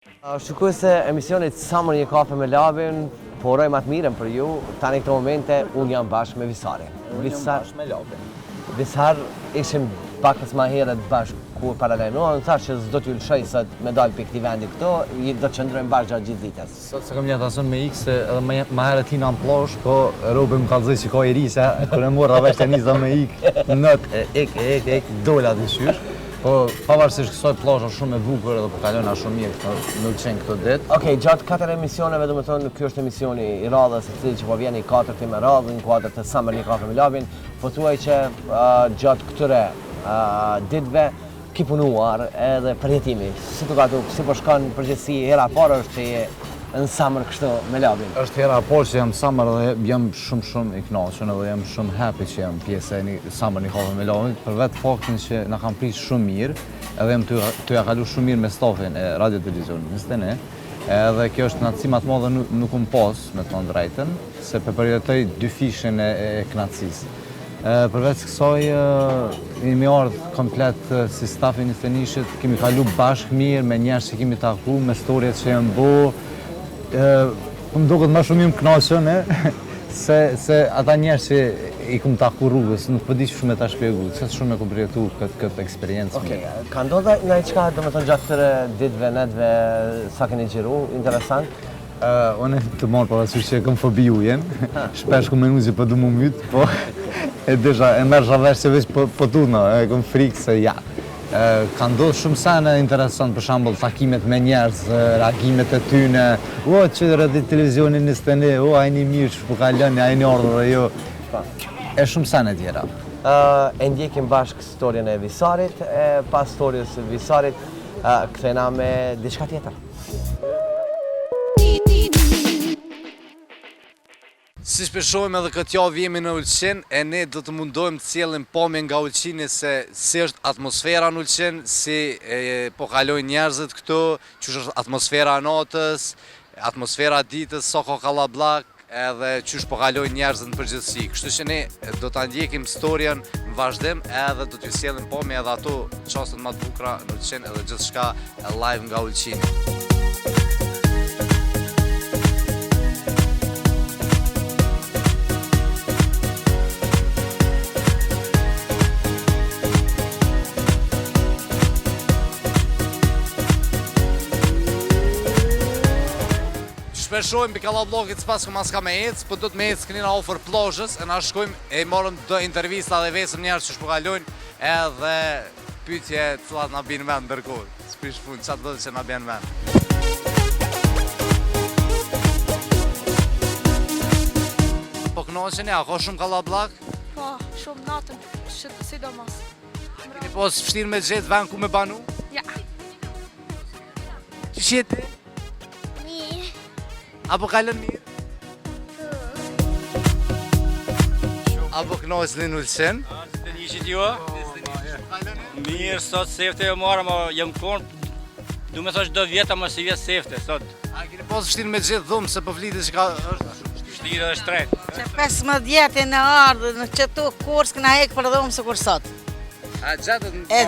Shikoj se emisionit Summer një kafe me Lavin, po uroj më të mirën për ju. Tani këto momente unë jam bashkë me Visarin. Unë jam bashkë me Lavin. Visar ishim pakës ma herët bashkë ku paralajmërohen, thash që s'do t'ju lëshoj sot me dalë për këti vendi këto, do të qëndrojmë bashkë gjatë gjithë ditës. Sot se kam një atason me X, edhe ma herët hina në plosh, po robe më kalëzoj që ka i risa, kër e morra vesh të njëza me ik, dola të shysh. Po, pavarësisht kësaj plazha shumë e bukur edhe po kalojna shumë mirë në qenë këto ditë. Okej, gjatë 4 emisioneve, do të thonë, ky është emisioni i radhës, i cili që po vjen i 4 me radhën, kuadër të Summer një kafe me Lavin, po thuaj që gjatë këtyre ditëve ki punuar edhe përjetimi. Si të ka si po shkon përgjithësi hera parë është që je në Summer kështu me Lavin? Është hera parë që jam Summer dhe jam shumë i kënaqur edhe jam shumë happy që jam pjesë e Summer një kafe me Lavin, për vetë faktin që na kam prish shumë mirë, edhe jam të ja kalu shumë mirë me stafin e radio televizionit 21, edhe kjo është kënaqësi më të madhe nuk më pas, me të thënë drejtën, se përjetoj 2 fishën e kënaqësisë. Përveç kësaj, jemi ardhur komplet si stafi 21-shit, kemi kalu bashkë mirë me njerëz që kemi taku, me storjet që janë bo. Më duket më shumë më kënaqur se ata njerëz që i kum taku rrugës, nuk po di shumë ta shpjegoj, se shumë e kom përjetu këtë eksperiencë. Okej, ka ndodhur ndonjë çka, domethënë gjatë këtyre ditëve, netëve sa keni xhiru, interesant? Unë të marrë parasysh që kam fobi ujen, shpesh ku me që po du mu mytë, po e merrsha vesh që veç po tuna, e kam frikë se ja. Ka ndodhur shumë sene interesant, për shembull takimet me njerëz, reagimet e tyne, që radi televizionin 21, ajni mirë që po kaloni, ajni ardhur jo. E shumë sene tjera. E ndjekim bashkë storjen e Visarit, e pas storjes së Visarit, kthehena me diçka tjetër. Si shpeshojmë edhe këtë javë jemi në Ulqin, e ne do të mundohem të sjellim pamje nga Ulqini se si është atmosfera në Ulqin, si po kalojnë njerëzit këtu, ç'është është atmosfera e natës, atmosfera e ditës, sa ka kallabllak, edhe ç'është po kalojnë njerëzit në përgjithësi. Kështu që ne do ta ndjekim storjen në vazhdim edhe do t'ju sjellim pamje edhe ato çastet më të bukura në Ulqin edhe gjithçka live nga Ulqini. Shpeshojmë për kallabllokit s'pas ku mas ka me ecë, po do të me ecë këni na ofër plazhës, e na shkojmë e marrëm do intervista dhe vesëm njerëz që shpokalojnë edhe pyetje cilat na bin vend ndërkohë. S'pish fund, çfarë do të që na bën vend. Po kënaqeni, a ka shumë kallabllak? Po, shumë natën, sidomos. Keni pas vështirë me gjetë vend ku me banu? Ja. Ç'i jeti? Apo kalën mirë? Apo kënaqeni në Ulqin? Të njëshit jo? Mirë, sot sefte e marë, ma jem konë, du me thosh do vjeta, ma si vjetë sefte, sot. A keni pas vështirë me gjithë dhumë, se po flitet që ka është Vështirë dhe shtret. Që 15 vjetë në ardhë, në qëtu kurs këna hekë për dhumë se kur sot. A gjetët? E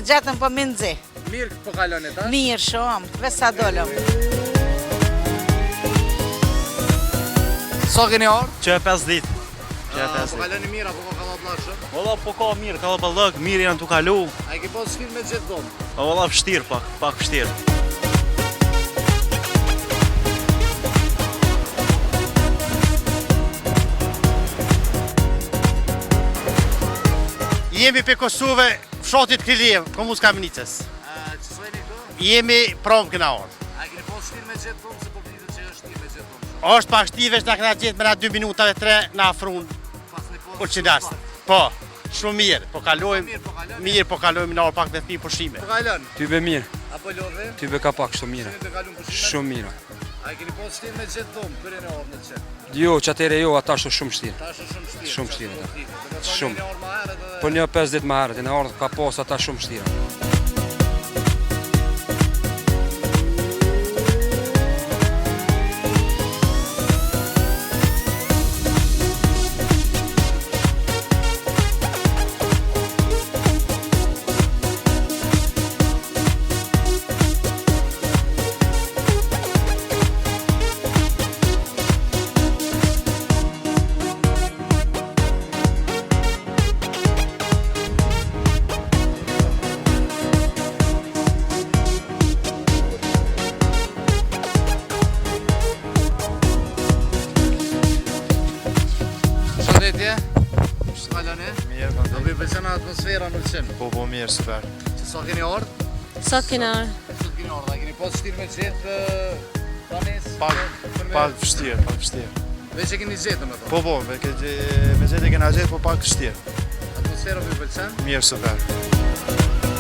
gjetëm po minëzi. Mirë po kalonit, a? Mirë shumë, veç sa dollëm. Sa keni ardhë? Që e 5 ditë. Po kaloni mirë, apo ka kallabllak shumë? Valla po ka mirë, kallaballak, mirë janë tu kalu. A ke pas vështirë me gjithë dhumë? Valla vështirë pak vështirë. Jemi për Kosovë, fshatit Kilijev, komus Kamnicës. Që s'vejni këtu? Jemi promë këna orë. A keni pas vështirë me gjithë dhumë, se po flitet që është vështirë me gjithë dhumë? Është pak shtivesh na këna gjithë me na 2 minutave 3 na afrun Ulqinast. Po, shumë mirë, po kalojmë, mirë po kalojmë në orë pak me fëmijë pushime. Po kalon? Ty be mirë, Apo lodhe? ty be ka pak shumë mirë, Të kalon pushime? shumë mirë. A keni pas vështirë me gjithë dhumë, kërë në orë në qenë? Jo, që atere jo, ata është shumë shtirë. Ta është shumë vështirë. Shumë vështirë, ata. Shumë. Shumë. Një orë më herët edhe... Po një 5 ditë më herët, në orë ka pas ata shumë shtirë. atmosfera në Ulqin? Po mirë, super. Që sa keni ardhë? Sot kena Sot keni ardhë, a keni pas vështirë me gjetë banes? Pak vështirë. Veç e keni gjetë me to? Po, me gjetë e kena gjetë, po pak vështirë. Atmosfera ju pëlqen? Mirë, super.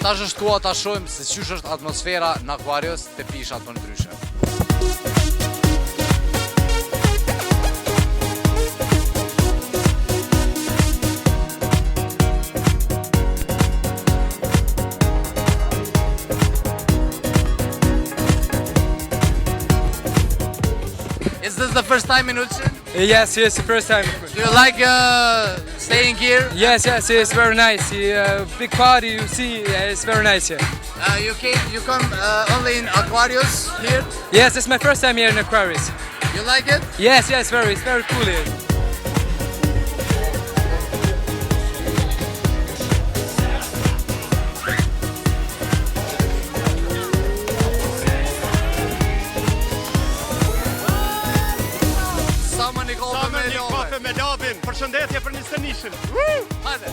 Tash është koha ta shohim se çysh është atmosfera në Akvarios te pishat më ndryshe. Is this the first time in Ulqin? Yes, the first time. Do you like staying here? Yes, it's very nice. Big party, you see, it's very nice here. You come only in Aquarius here? Yes, it's my first time here in Aquarius. You like it? Yes, it's very cool here. Kafe me labin, përshëndetje për një stënishën. Hajde.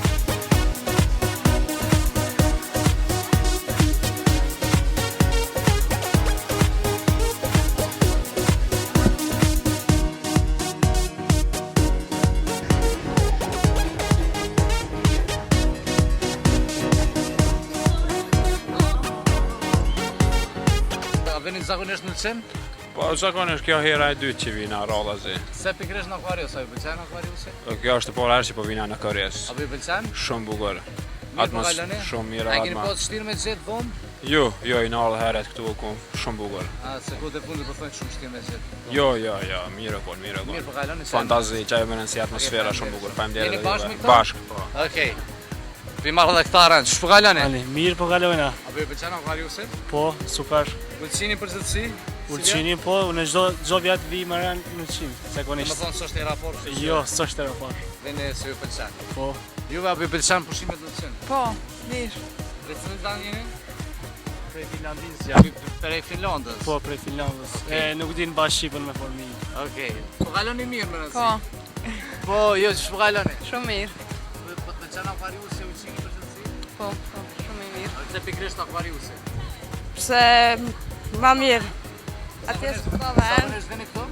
A veni zakonisht në Ulqin? Po, zakonisht kjo hera e dytë që vina radhazi. Se pikërisht në Akvarios, a ju pëlqen Akvariusi? Kjo është por herë që po vina në Akvarios. A ju pëlqen? Shumë bukur. Kaloni? Shumë mirë A keni atma. pas vështirë me gjetë dhomë? Jo, i në ardhë heret këtu ku shumë bukur. Se ku të fundi po thonë shumë vështirë me gjetë. Jo, mirë kon. Mirë po kaloni. Fantazi, që e mënen si atmosfera shumë bukur. Jeni bashkë me këto? Bashkë, po. Okej. Pi marrë dhe këta rënë, që po kaloni? Mirë po kalojna. A ju pëlqen Akvariusi? Po, super. Ulqini përgjithësi? Ulqini po, në çdo vit vi më ran në Ulqin, Më zakonisht. thonë s'është e raport? Jo, s'është e raport. Veni se ju pëlqen. Po. Juve a ju pëlqen pushimet në Ulqin? Po, mirë. Prej cilët vend jeni? Prej Finlandisë jam. Prej Finlandës? Po, prej Finlandës. Nuk din bash shqipën me formi. Okej. Po kaloni mirë më nësi? Po, Po, jo, që po kaloni? shumë mirë. Po të pëlqen Akvariusi e Ulqini përgjithësi? Po, shumë mirë. Pse pikërisht Akvariusi? Pse ma mirë. Atje s'ka vend. Zakonisht veni këtu?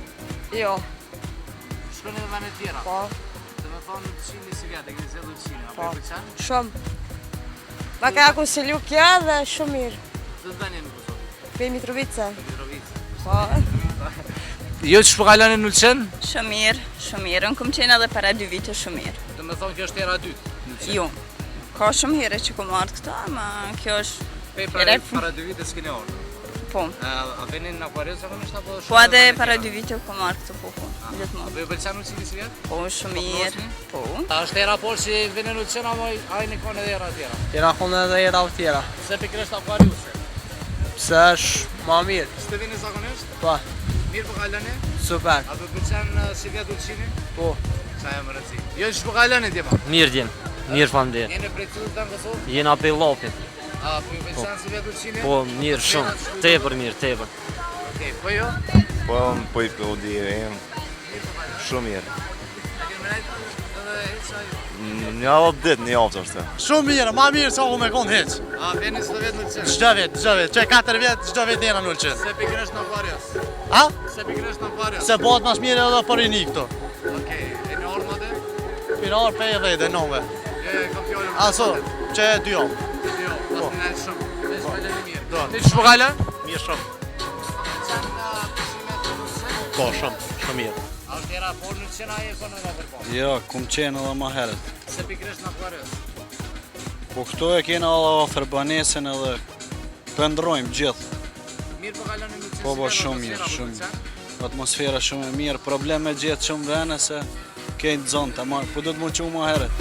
Jo, Shkoni në vende tjera? po, Dhe me thonë Ulqini si vjetë, e keni zgjedhur Ulqinin, apo Po. ju pëlqen? shumë. Ma ka konsilju kja dhe shumë mirë. Të vjen jeni këtu? Prej Mitrovice. Mitrovica. Po, Jo që po kaloni në Ulqin? shumë mirë. Unë kom qenë edhe para 2 vite shumë mirë. Dhe me thonë kjo është era dytë në Ulqin? Jo, ka shumë herë që kom ardhë këta, ma kjo është... Pej para 2 vite s'keni ardhur. Po, A veni në Akvarios zakonisht apo po edhe para 2 vite kom ardhë këtë po, gjithmonë. Apo ju pëlqen Ulqini si vjetë? Po, shumë mirë, po. A është era por që vini në Ulqin apo ai në kanë edhe era tjera? Jena konë edhe era tjera. Se pikërisht Akvariusi? Pse është ma mirë. S'te vini zakonisht? Po, Mirë po kaloni? super. A ju pëlqen si vjetë Ulqini? Po. Sa e më rëndësi. Jo që po kaloni djema? Mirë familje. Jeni prej cilët në Kosovë? Jena pe lopit. A po ju pëlqen si vjetë Ulqini? mirë shumë. Tepër. Okej, po jo? Po i pëllodi e jem. Shumë mirë. A keni mërejtë edhe heqa ju? Një avë ditë, një avë është. Shumë mirë, ma mirë sa u me konë heq. A veni çdo vit në Ulqin? Çdo vit. Që 4 vjet, çdo vit njëra në Ulqin. Se pikërisht në Akvarios? A? Se pikërisht në Akvarios? Se bëhet mas mirë edhe për rini këtu. Okej, e në orë më dhe? Pinar pe e dhejtë, e nëve. Kam fjollën. Aso, që e 2 avë. Jo, pas në nëjtë shumë. Veç faleni mirë. Do. Ti që po kalon? Mirë shumë. Qenë pushimet në Ulqin? Po, shumë mirë. A është era por në Ulqin a e konë edhe përpon? Jo, kom qenë edhe ma herët. Se pikërisht në Akvarios? Po këtu e kena edhe ofër banesën edhe pëndrojmë gjithë. Mirë po kaloni në Ulqin? Po, po, shumë mirë, Atmosfera shumë e mirë, probleme gjithë shumë vene se kejtë zonë të marë, po do të më që ma herët.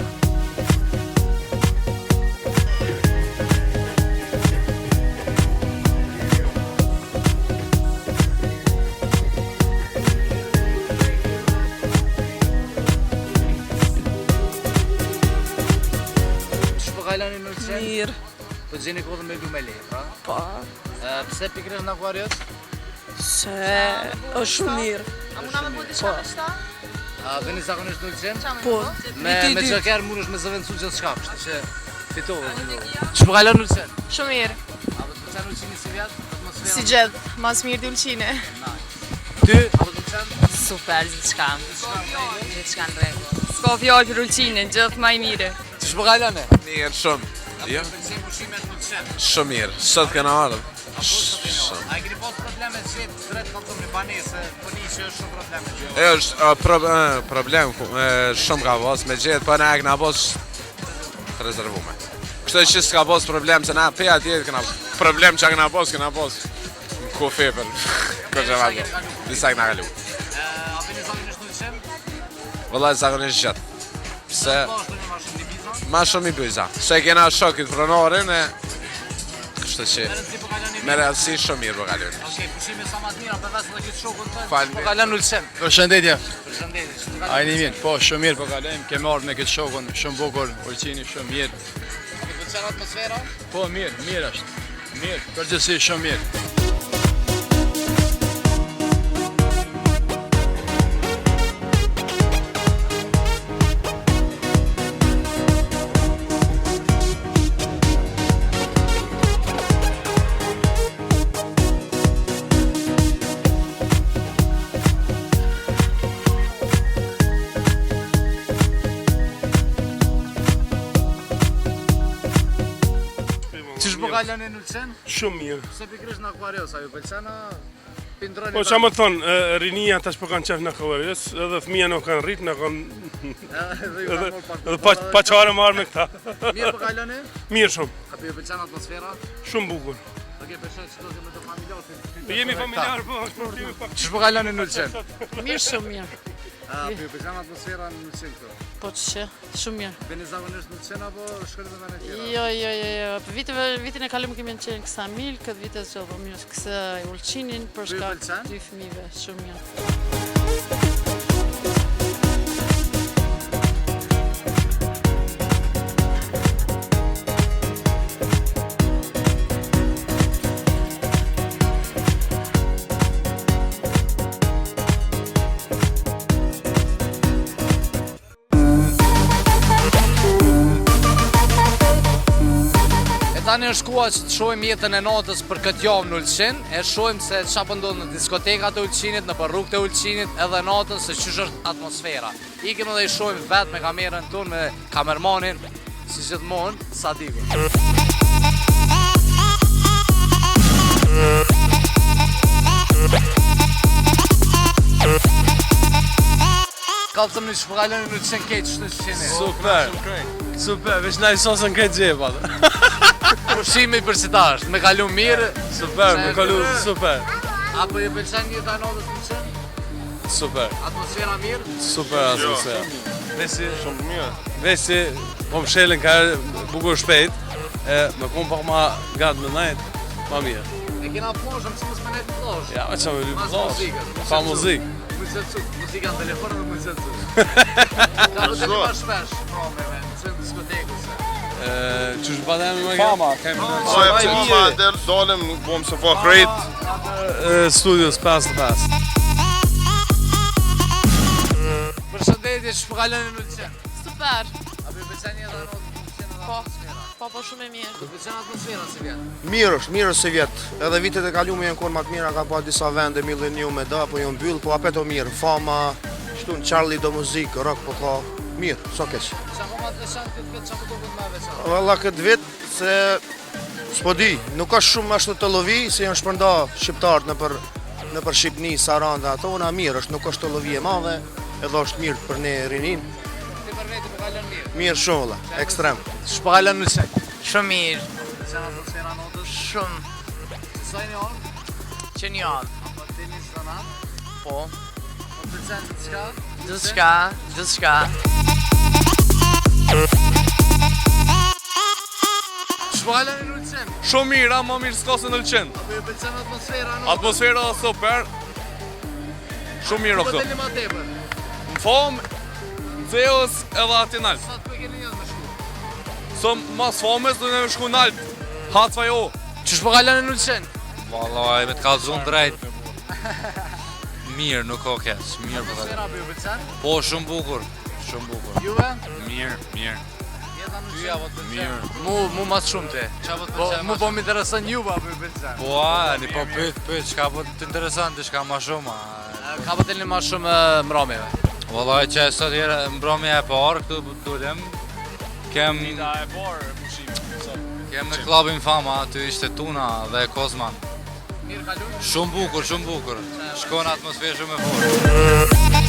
Që po kaloni në Ulqin? mirë. Po gjeni kodën me lu me le, pra? Po. Pse pikërisht në Aquarius? Se është shumë mirë. A muna me bëti shka me shta? A veni zakonisht në Ulqin? Po. Me që kërë mundesh me zëvendësu gjithë shka, kështë që fitove. Që po kalon në Ulqin? Shumë mirë. A po të përqen Ulqini si vjetë? Atmosfera? Si gjithë, mas mirë di Ulqine. Ty? A po të përqen? Super, gjithçka. Gjithçka në rregull. S'ka fjallë për Ulqinin, gjithë maj mire. Që po kalon e? Mirë shumë. Jo, Përqen pushimet në Ulqin? shumë mirë. Sot këna ardhëm. A i keni pas probleme që jetë drejt në të një banese, po një që është shumë probleme që E është problem shumë ka bos, me gjithë për në e këna bos të rezervume. Kështë që s'ka bos problem që na peja tjetë këna problem që këna bos në kofi për kështë që valdo. Disa këna kalu. A vini zakonisht në Ulqin? Vëllaj zakonisht gjithë. Pse Po është një ma shumë një biza? ma shumë i bëjza. Se kena shokit pronorin e kështë që Si po kalon një me realësi shumë mirë për kalon. Okej, pushime sa ma të mira, përves edhe këtë shokun të Falmi. po kalon në Ulqin? Përshëndetje. Përshëndetje. Ajni mirë, po shumë mirë po kalojmë, kemi ardhur me këtë shokun, shumë bukur, Ulqini shumë mirë. Ti pëlqen atmosfera? Po mirë është. Mirë, përgjithësi shumë mirë. Çish po kalon në Ulqin? Shumë mirë. Se pikërisht në Aquarius, a ju pëlqen a pindroni? Po që më thonë, rinia tash po kanë qef në Aquarius, edhe fëmija nuk kanë rritë, në kanë... Edhe pa qare marrë me këta. Mirë po kaloni? Mirë shumë, A po ju pëlqen atmosfera? shumë bukur. Okej, përshëndet që do të me të familjarë. Po jemi familjarë, po është problemi pak. Çish po kaloni në Ulqin? Mirë shumë mirë. A po ju pëlqen atmosfera në Ulqin këtu? Po që, shumë mirë. Veni zakonisht në Ulqin apo shkoni me vende tjera? Jo. Vitin e kaluar kemi qenë kësa mil, këtë vite që do mirë kësa Ulqinin për Ju shkak pëlqen? dy fëmijëve, shumë mirë. Tani është koha që të shohim jetën e natës për këtë javë në Ulqin, e shohim se çfarë po ndodh në diskotekat e Ulqinit, në rrugët e Ulqinit, edhe natën se ç'është atmosfera. Ikim edhe i shohim vetë me kamerën tonë me kamermanin, si gjithmonë, Sadiku. Kalëtëm në që po kaloni në Ulqin keq, që në Ulqin? Super, veç na i sosën këtë gjepat. Pushimi për si ta është, me kalu mirë. Super, me kalu super. Apo ju pëlqen një ta natës në Ulqin? Super, Atmosfera mirë? super atmosfera. Vesi, shumë mirë. Vesi, po më shelën ka bukur shpejt, e me kom pak ma gatë me najtë, ma mirë. E kena ploshëm, që mos me nejtë plosh. Ja, që me lypë Mas plosh. muzikën. Pa muzikë. Muzika në telefon dhe muzikë. Ka të të një ma shpesh, promeve, në diskoteku se. Qështë pa dhe me Fama. Fama, der dolem, bom se po krejt. Studios 5-5. Përshëndetje, që po kaloni në Ulqin? Super. Apo ju pëlqen një ta natës në Ulqin edhe atmosfera? Po shumë e mirë. Ju pëlqen atmosfera si vjetë? Mirë se vjetë. Edhe vitet e kalume janë konë më të mira, ka pa disa vende, Millennium e da, po janë mbyllë, po apet o mirë. Fama, shtu në Charlie do muzikë, rock, po ka mirë, so keq. Qa po ma të veçan këtë vjetë, qa po do këtë ma veçan? Valla këtë vit, se s'po di, nuk është shumë ashtu të lovi, se janë shpërnda shqiptarët në për Shqipni, Saranda, ato una mirë, është nuk është të lovi e madhe, edhe është mirë për ne rinin. Ti për veti po kalon mirë? Mirë shumë, valla, ekstrem. Që po kalon në Ulqin? Shumë mirë. Pëlqen atmosfera natës? Shumë. Sa një orë? Që një orë. Apo të një zanat? Po. Po pëlqen diçka? Gjithçka. Që po kalon në Ulqin? Shumë mirë, ma mirë s'kose në Ulqin. Apo ju pëlqen atmosfera natës? Atmosfera super. Shumë mirë o Po këto. deli ma tepër? Në fomë, në Zeus edhe Atinal. Sa të po keni njëtë me shku? Sëm mas famës do në shku nalt. Hatfa jo. Qysh po kalon në Ulqin? Vallaj, me të kallzon drejt. Mirë, nuk ka keq. Mirë po Atmosfera po ju pëlqen? Po, shumë bukur. Shumë bukur. Juve? Mirë. Jeta në Ty apo të pëlqen? Mu mas shumë ti. Çfarë të Po, pëlqen? mu po më intereson Juve apo ju pëlqen? Po, ani po pyet, çka po të intereson ti, çka më shumë. Ka po t'elni ma shumë mbrëmjeve? Vallaj, që sot jera mbrëmja e parë këtu dolem. Kem në klubin Fama, aty ishte Tuna dhe Kozman. Mirë kalun? Shumë bukur. Shkon atmosferë shumë e fortë.